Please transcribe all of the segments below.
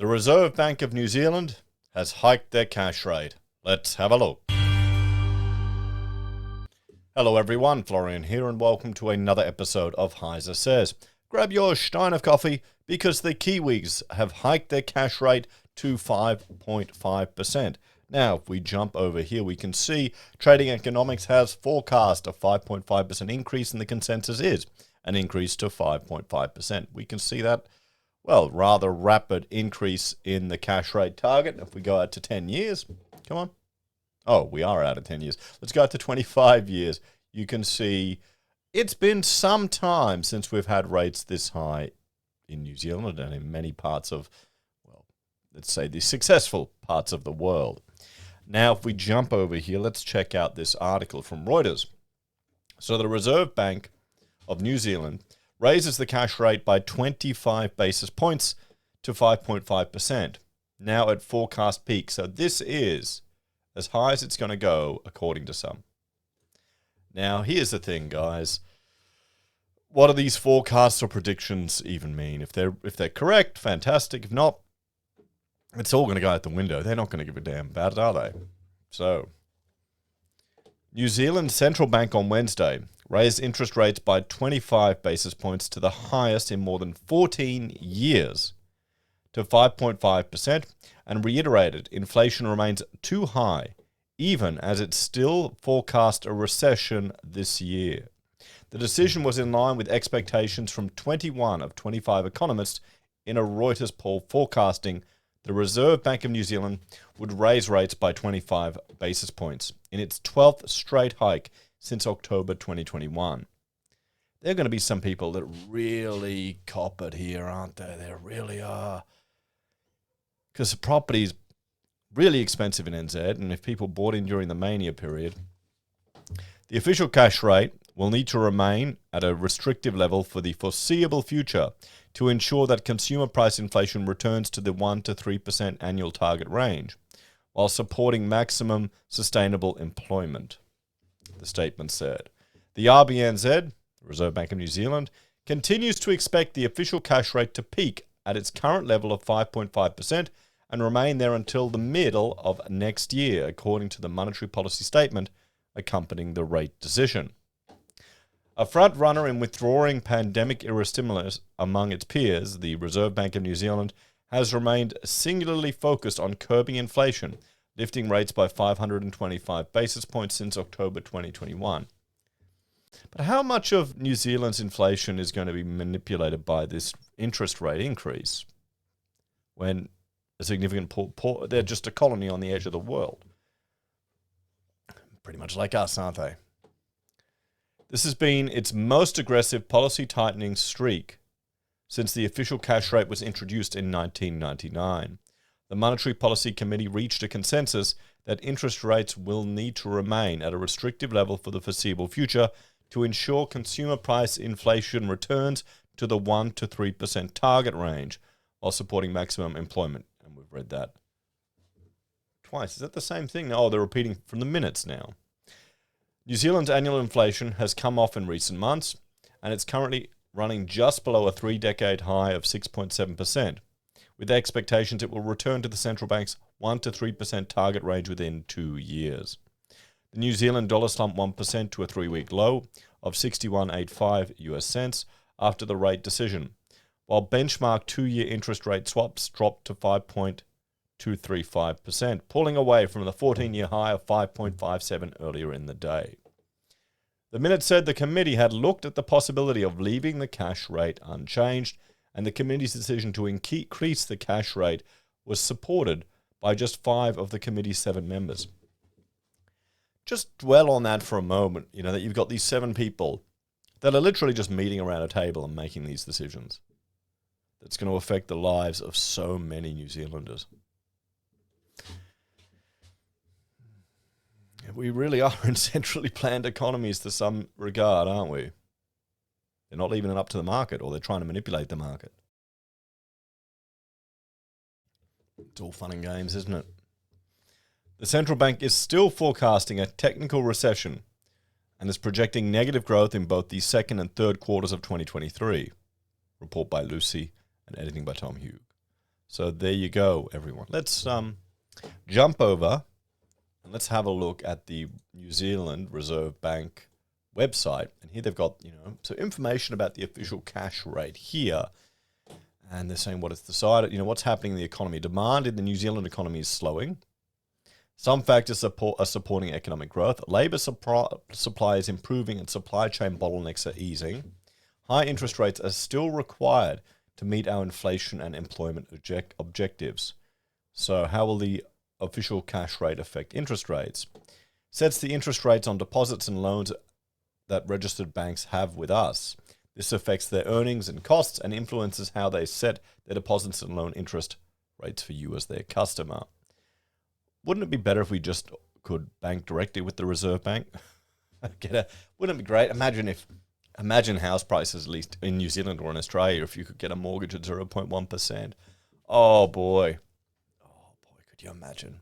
The Reserve Bank of New Zealand has hiked their cash rate. Let's have a look. Hello everyone, Florian here and welcome to another episode of HeiseSays. Grab your stein of coffee because the Kiwis have hiked their cash rate to 5.5%. Now, if we jump over here, we can see Trading Economics has forecast a 5.5% increase and the consensus is an increase to 5.5%. We can see that, well, rather rapid increase in the cash rate target. If we go out to 10 years, come on. Oh, we are out of 10 years. Let's go out to 25 years. You can see it's been some time since we've had rates this high in New Zealand and in many parts of, well, let's say the successful parts of the world. Now, if we jump over here, let's check out this article from Reuters. So the Reserve Bank of New Zealand raises the cash rate by 25 basis points to 5.5%, now at forecast peak. So this is as high as it's going to go, according to some. Now, here's the thing, guys. What do these forecasts or predictions even mean? If they're correct, fantastic. If not, it's all going to go out the window. They're not going to give a damn about it, are they? So, New Zealand Central Bank on Wednesday raised interest rates by 25 basis points to the highest in more than 14 years to 5.5% and reiterated inflation remains too high, even as it still forecast a recession this year. The decision was in line with expectations from 21 of 25 economists in a Reuters poll forecasting the Reserve Bank of New Zealand would raise rates by 25 basis points in its 12th straight hike since October 2021. There are going to be some people that really cop it here, aren't they? They really are. Because the property's really expensive in NZ, and if people bought in during the mania period, the official cash rate will need to remain at a restrictive level for the foreseeable future to ensure that consumer price inflation returns to the 1 to 3% annual target range, while supporting maximum sustainable employment, the statement said. The RBNZ, the Reserve Bank of New Zealand, continues to expect the official cash rate to peak at its current level of 5.5% and remain there until the middle of next year, according to the monetary policy statement accompanying the rate decision. A front-runner in withdrawing pandemic-era stimulus among its peers, the Reserve Bank of New Zealand has remained singularly focused on curbing inflation, lifting rates by 525 basis points since October 2021. But how much of New Zealand's inflation is going to be manipulated by this interest rate increase when a significant they're just a colony on the edge of the world? Pretty much like us, aren't they? This has been its most aggressive policy tightening streak since the official cash rate was introduced in 1999. The Monetary Policy Committee reached a consensus that interest rates will need to remain at a restrictive level for the foreseeable future to ensure consumer price inflation returns to the 1 to 3% target range while supporting maximum employment. And we've read that twice. Is that the same thing? Oh, they're repeating from the minutes now. New Zealand's annual inflation has come off in recent months, and it's currently running just below a three-decade high of 6.7%, with expectations it will return to the central bank's 1 to 3% target range within 2 years. The New Zealand dollar slumped 1% to a three-week low of 61.85 US cents after the rate decision, while benchmark two-year interest rate swaps dropped to 5.235%, pulling away from the 14-year high of 5.57 earlier in the day. The minute said the committee had looked at the possibility of leaving the cash rate unchanged, and the committee's decision to increase the cash rate was supported by just 5 of the committee's 7 members. Just dwell on that for a moment, that you've got these 7 people that are literally just meeting around a table and making these decisions. That's going to affect the lives of so many New Zealanders. We really are in centrally planned economies to some regard, aren't we? They're not leaving it up to the market, or they're trying to manipulate the market. It's all fun and games, isn't it? The central bank is still forecasting a technical recession and is projecting negative growth in both the second and third quarters of 2023. Report by Lucy and editing by Tom Hugh. So there you go, everyone. Let's jump over and let's have a look at the New Zealand Reserve Bank website. And here they've got, so information about the official cash rate here. And they're saying what it's decided, what's happening in the economy. Demand in the New Zealand economy is slowing. Some factors are supporting economic growth. Labour supply is improving and supply chain bottlenecks are easing. High interest rates are still required to meet our inflation and employment objectives. So how will the official cash rate affect interest rates? Sets the interest rates on deposits and loans that registered banks have with us. This affects their earnings and costs and influences how they set their deposits and loan interest rates for you as their customer. Wouldn't it be better if we just could bank directly with the Reserve Bank? Wouldn't it be great? Imagine house prices, at least in New Zealand or in Australia, if you could get a mortgage at 0.1%. Oh boy, could you imagine?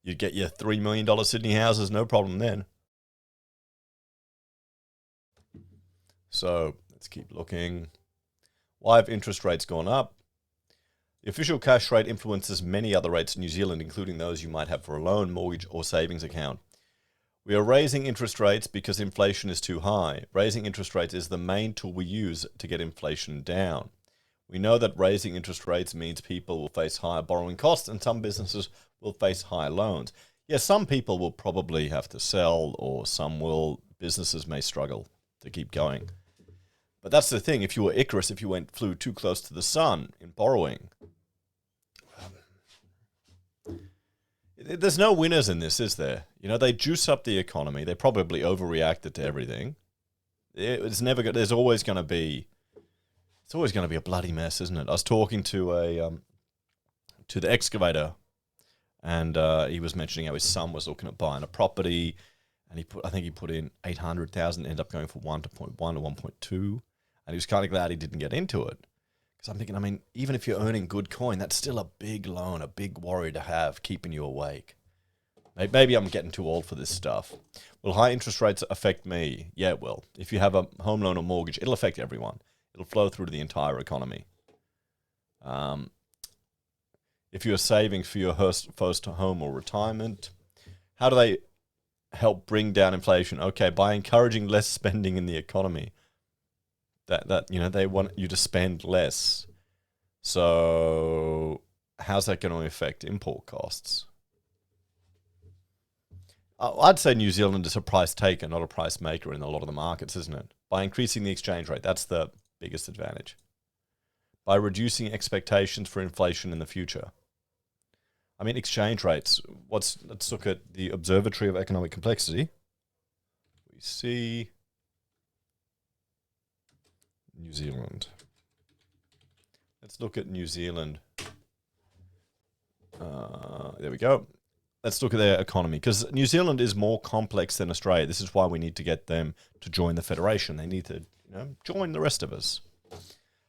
You'd get your $3 million Sydney houses, no problem then. So let's keep looking. Why have interest rates gone up? The official cash rate influences many other rates in New Zealand, including those you might have for a loan, mortgage, or savings account. We are raising interest rates because inflation is too high. Raising interest rates is the main tool we use to get inflation down. We know that raising interest rates means people will face higher borrowing costs and some businesses will face higher loans. Yes, some people will probably have to sell, or businesses may struggle to keep going. But that's the thing, if you were Icarus, if you flew too close to the sun in borrowing, there's no winners in this, is there? They juice up the economy. They probably overreacted to everything. There's always going to be a bloody mess, isn't it? I was talking to the excavator, and he was mentioning how his son was looking at buying a property, and I think he put in 800,000, ended up going for 1.1 or 1.2, and he was kind of glad he didn't get into it. Because I'm thinking, even if you're earning good coin, that's still a big loan, a big worry to have, keeping you awake. Maybe I'm getting too old for this stuff. Will high interest rates affect me? Yeah, it will. If you have a home loan or mortgage, it'll affect everyone. It'll flow through to the entire economy. If you're saving for your first home or retirement, how do they help bring down inflation? Okay, by encouraging less spending in the economy. They want you to spend less. So how's that going to affect import costs? I'd say New Zealand is a price taker, not a price maker in a lot of the markets, isn't it? By increasing the exchange rate, that's the biggest advantage. By reducing expectations for inflation in the future. Exchange rates. Let's look at the Observatory of Economic Complexity. We see New Zealand. Let's look at New Zealand. There we go. Let's look at their economy, because New Zealand is more complex than Australia. This is why we need to get them to join the Federation. They need to join the rest of us.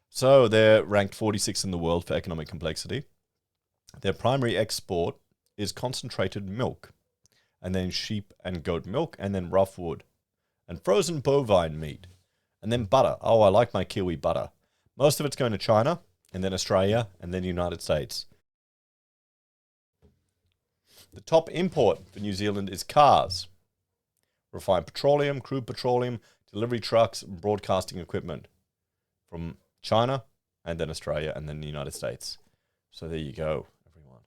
So they're ranked 46 in the world for economic complexity. Their primary export is concentrated milk, and then sheep and goat milk, and then rough wood, and frozen bovine meat, and then butter. Oh, I like my kiwi butter. Most of it's going to China, and then Australia, and then the United States. The top import for New Zealand is cars, refined petroleum, crude petroleum, delivery trucks, and broadcasting equipment from China, and then Australia, and then the United States. So there you go, everyone.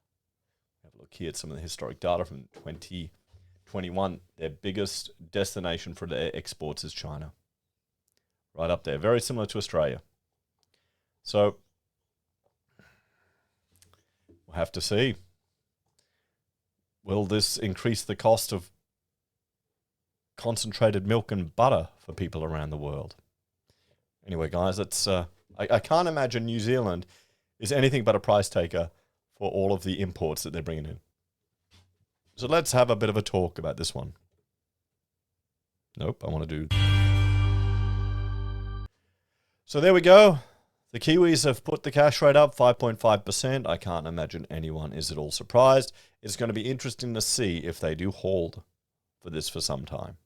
Have a look here at some of the historic data from 2021. Their biggest destination for their exports is China. Right up there, very similar to Australia. So we'll have to see. Will this increase the cost of concentrated milk and butter for people around the world? Anyway, guys, I can't imagine New Zealand is anything but a price taker for all of the imports that they're bringing in. So let's have a bit of a talk about this one. Nope, I want to do... So there we go. The Kiwis have put the cash rate up 5.5%. I can't imagine anyone is at all surprised. It's going to be interesting to see if they do hold for this for some time.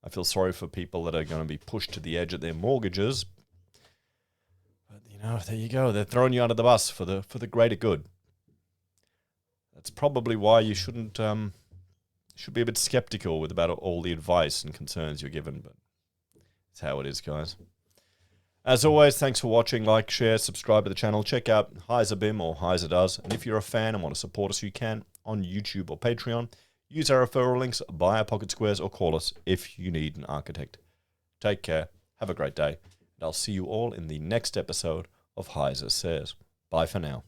I feel sorry for people that are going to be pushed to the edge of their mortgages. But, there you go. They're throwing you under the bus for the greater good. That's probably why you should be a bit skeptical about all the advice and concerns you're given, but it's how it is, guys. As always, thanks for watching. Like, share, subscribe to the channel. Check out Heise BIM or Heise Does. And if you're a fan and want to support us, you can on YouTube or Patreon. Use our referral links, buy our pocket squares, or call us if you need an architect. Take care. Have a great day. And I'll see you all in the next episode of HeiseSays. Bye for now.